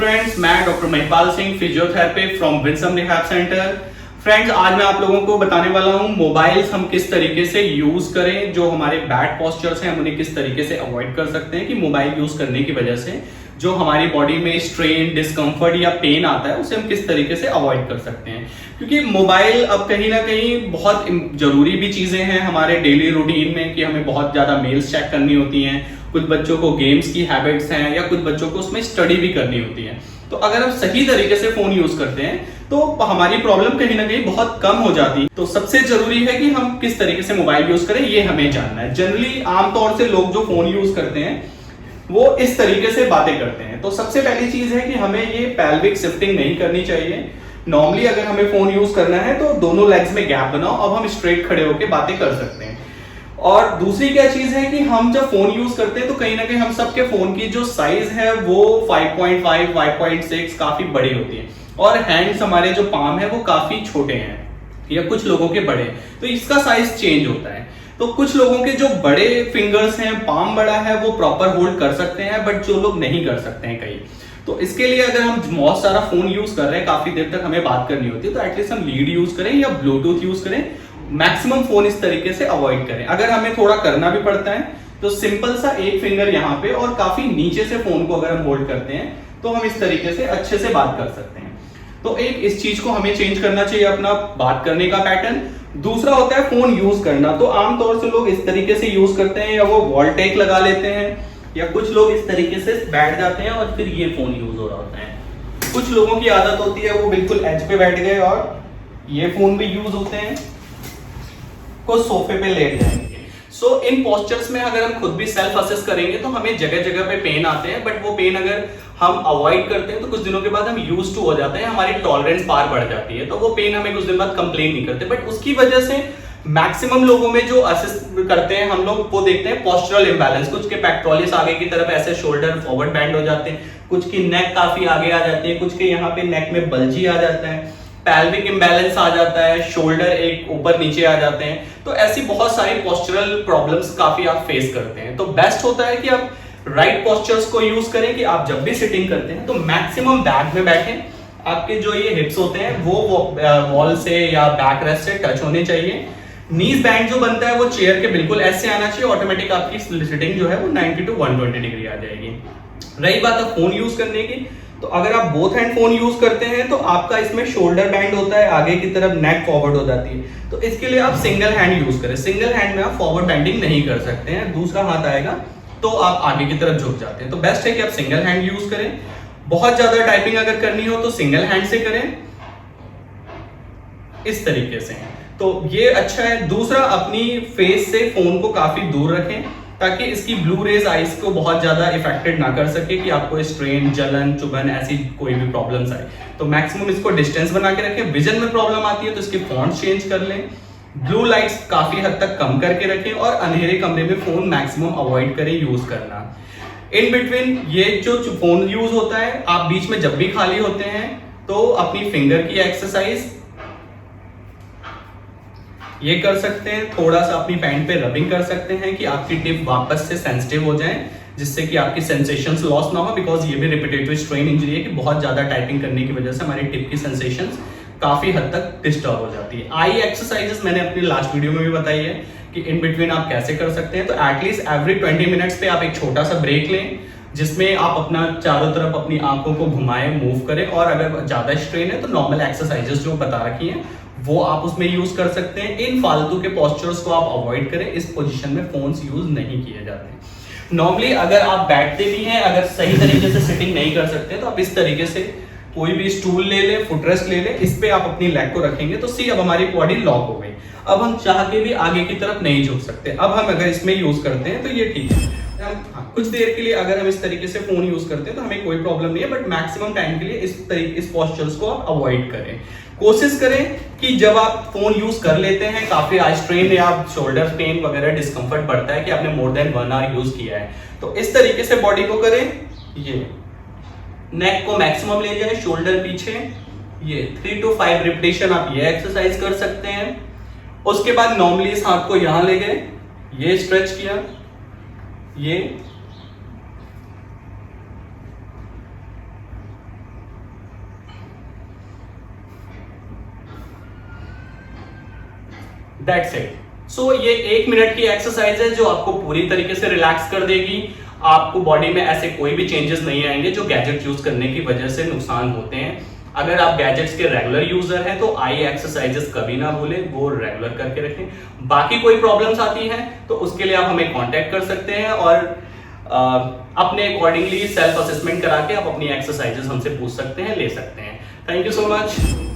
Friends, मैं doctor Mahipal Singh, physiotherapy from Winsome rehab centre. Friends, आज मैं आप लोगों को बताने वाला हूं मोबाइल्स हम किस तरीके से यूज करें, जो हमारे बैड पोस्चर्स हैं हम उन्हें किस तरीके से अवॉइड कर सकते हैं कि मोबाइल यूज करने की वजह से जो हमारी बॉडी में स्ट्रेन, डिस्कम्फर्ट या पेन आता है उसे हम किस तरीके से अवॉइड कर सकते हैं। क्योंकि मोबाइल अब कहीं ना कहीं बहुत जरूरी भी चीजें हैं हमारे डेली रूटीन में कि हमें बहुत ज्यादा मेल्स चेक करनी होती हैं, कुछ बच्चों को गेम्स की हैबिट्स हैं या कुछ बच्चों को उसमें स्टडी भी करनी होती है। तो अगर हम सही तरीके से फोन यूज करते हैं तो हमारी प्रॉब्लम कहीं ना कहीं बहुत कम हो जाती है। तो सबसे जरूरी है कि हम किस तरीके से मोबाइल यूज करें ये हमें जानना है। जनरली आमतौर से लोग जो फोन यूज करते हैं वो इस तरीके से बातें करते हैं। तो सबसे पहली चीज है कि हमें ये पेल्विक शिफ्टिंग नहीं करनी चाहिए। नॉर्मली अगर हमें फोन यूज करना है तो दोनों लेग्स में गैप बनाओ, अब हम स्ट्रेट खड़े होकर बातें कर सकते हैं। और दूसरी क्या चीज है कि हम जब फोन यूज करते हैं तो कहीं ना कहीं हम सबके फोन की जो साइज है वो 5.5, 5.6 काफी बड़ी होती है और हैंड्स हमारे जो पाम है वो काफी छोटे हैं या कुछ लोगों के बड़े, तो इसका साइज चेंज होता है। तो कुछ लोगों के जो बड़े फिंगर्स हैं, पाम बड़ा है, वो प्रॉपर होल्ड कर सकते हैं, बट जो लोग नहीं कर सकते हैं कई। तो इसके लिए अगर हम बहुत सारा फोन यूज कर रहे हैं, काफी देर तक हमें बात करनी होती है, तो एटलीस्ट हम लीड यूज करें या ब्लूटूथ यूज करें। मैक्सिमम फोन इस तरीके से अवॉइड करें। अगर हमें थोड़ा करना भी पड़ता है तो सिंपल सा एक फिंगर यहाँ पे और काफी नीचे से फोन को अगर हम होल्ड करते हैं तो हम इस तरीके से अच्छे से बात कर सकते हैं। तो एक इस चीज को हमें चेंज करना चाहिए, अपना बात करने का पैटर्न। दूसरा होता है फोन यूज करना। तो आमतौर से लोग इस तरीके से यूज करते हैं या वो वॉल टेक लगा लेते हैं या कुछ लोग इस तरीके से बैठ जाते हैं और फिर ये फोन यूज हो रहा होता है। कुछ लोगों की आदत होती है वो बिल्कुल एज पे बैठ गए और ये फोन भी यूज होते हैं, को सोफे पे लेट जाएंगे। सो इन पोस्चर्स में अगर हम खुद भी सेल्फ असेस करेंगे तो हमें जगह जगह पे पेन आते हैं, बट वो पेन अगर हम अवॉइड करते हैं तो कुछ दिनों के बाद हम यूज टू हो जाते हैं, हमारी टॉलरेंस पार बढ़ जाती है, तो वो पेन हमें कुछ दिन बाद कंप्लेन नहीं करते। बट उसकी वजह से मैक्सिमम लोगों में जो असेस करते हैं हम लोग वो देखते हैं पोस्चरल इंबैलेंस। कुछ के पेक्टोरल्स आगे की तरफ ऐसे शोल्डर फॉरवर्ड बैंड हो जाते हैं, कुछ की नेक काफी आगे आ जाती है, कुछ के यहाँ पे नेक में बल्जी आ जाता है, पेल्विक इंबैलेंस आ जाता है, शोल्डर एक ऊपर नीचे आ जाते हैं। तो ऐसी बहुत सारी पोस्चरल प्रॉब्लम्स काफी आप फेस करते हैं। तो बेस्ट होता है कि आप राइट पोस्चर्स को यूज करें कि आप जब भी सिटिंग करते हैं तो मैक्सिमम बैक में बैठें। आपके जो ये हिप्स होते हैं वो वॉल से या बैक रेस्ट से टच होने चाहिए। नीज बैंड जो बनता है वो चेयर के बिल्कुल ऐसे आना चाहिए, ऑटोमेटिक आपकी सिटिंग जो है वो 90 to 120 डिग्री आ जाएगी। रही बात है फोन यूज करने की, तो अगर आप बोथ हैंड फोन यूज करते हैं तो आपका इसमें शोल्डर बैंड होता है, आगे की तरफ नेक फॉरवर्ड हो जाती है। तो इसके लिए आप सिंगल हैंड यूज करें। सिंगल हैंड में आप फॉरवर्ड बैंडिंग नहीं कर सकते हैं, दूसरा हाथ आएगा तो आप आगे की तरफ झुक जाते हैं। तो बेस्ट है कि आप सिंगल हैंड यूज करें। बहुत ज्यादा टाइपिंग अगर करनी हो तो सिंगल हैंड से करें, इस तरीके से। तो ये अच्छा है। दूसरा, अपनी फेस से फोन को काफी दूर रखें ताकि इसकी ब्लू रेज आईज को बहुत ज्यादा इफेक्टेड ना कर सके कि आपको स्ट्रेन, जलन, चुभन ऐसी कोई भी प्रॉब्लम्स आए। तो मैक्सिमम इसको डिस्टेंस बना के रखें। विजन में प्रॉब्लम आती है तो इसके फॉन्ट चेंज कर लें। ब्लू लाइट्स काफी हद तक कम करके रखें और अंधेरे कमरे में फोन मैक्सिमम अवॉइड करें यूज करना। इन बिटवीन ये जो फोन यूज होता है, आप बीच में जब भी खाली होते हैं तो अपनी फिंगर की एक्सरसाइज ये कर सकते हैं। थोड़ा सा अपनी पैंट पे रबिंग कर सकते हैं कि आपकी टिप वापस से सेंसिटिव हो जाए, जिससे कि आपकी सेंसेशंस लॉस ना हो। बिकॉज ये भी रिपीटेटिव स्ट्रेन इंजरी है कि बहुत ज्यादा टाइपिंग करने की वजह से हमारी टिप की सेंसेशंस काफी हद तक डिस्टर्ब हो जाती है। आई एक्सरसाइजेस मैंने अपनी लास्ट वीडियो में भी बताई है कि इन बिटवीन आप कैसे कर सकते हैं। तो एटलीस्ट एवरी 20 मिनट्स पे आप एक छोटा सा ब्रेक लें जिसमें आप अपना चारों तरफ अपनी आंखों को घुमाएं, मूव करें। और अगर ज्यादा स्ट्रेन है तो नॉर्मल एक्सरसाइजेस जो बता रखी हैं वो आप उसमें यूज कर सकते हैं। इन फालतू के पोस्चर्स को आप अवॉइड करें। इस पोजीशन में फोन्स यूज नहीं किए जाते। नॉर्मली अगर आप बैठते भी हैं, अगर सही तरीके से सिटिंग नहीं कर सकते तो आप इस तरीके से कोई भी स्टूल ले ले, फुटरेस्ट ले ले, इस पे आप अपनी लेग को रखेंगे तो सी अब हमारी बॉडी लॉक हो गई। अब हम चाह के भी आगे की तरफ नहीं झुक सकते। अब हम अगर इसमें यूज करते हैं तो ये ठीक है। कुछ देर के लिए अगर हम इस तरीके से फोन यूज करते हैं तो हमें कोई प्रॉब्लम नहीं है, बट मैक्सिमम टाइम के लिए इस पोस्चर्स को आप अवॉइड करें। कोशिश करें कि जब आप फोन यूज कर लेते हैं, काफी आई स्ट्रेन या शोल्डर पेन वगैरह डिस्कंफर्ट बढ़ता है कि आपने मोर देन 1 आवर यूज किया है, तो इस तरीके से बॉडी को करें। ये नेक को मैक्सिमम ले जाए, शोल्डर पीछे, ये 3 to 5 रिपीटेशन आप ये एक्सरसाइज कर सकते हैं। उसके बाद नॉर्मली इस हाथ को यहां ले गए, ये स्ट्रेच किया, दैट्स इट। सो ये 1 मिनट की एक्सरसाइज है जो आपको पूरी तरीके से रिलैक्स कर देगी। आपको बॉडी में ऐसे कोई भी चेंजेस नहीं आएंगे जो गैजेट यूज करने की वजह से नुकसान होते हैं। अगर आप गैजेट्स के रेगुलर यूजर हैं तो आई एक्सरसाइजेस कभी ना भूलें, वो रेगुलर करके रखें। बाकी कोई प्रॉब्लम्स आती हैं तो उसके लिए आप हमें कांटेक्ट कर सकते हैं और अपने अकॉर्डिंगली सेल्फ असेसमेंट करा के आप अपनी एक्सरसाइजेस हमसे पूछ सकते हैं, ले सकते हैं। Thank you so much.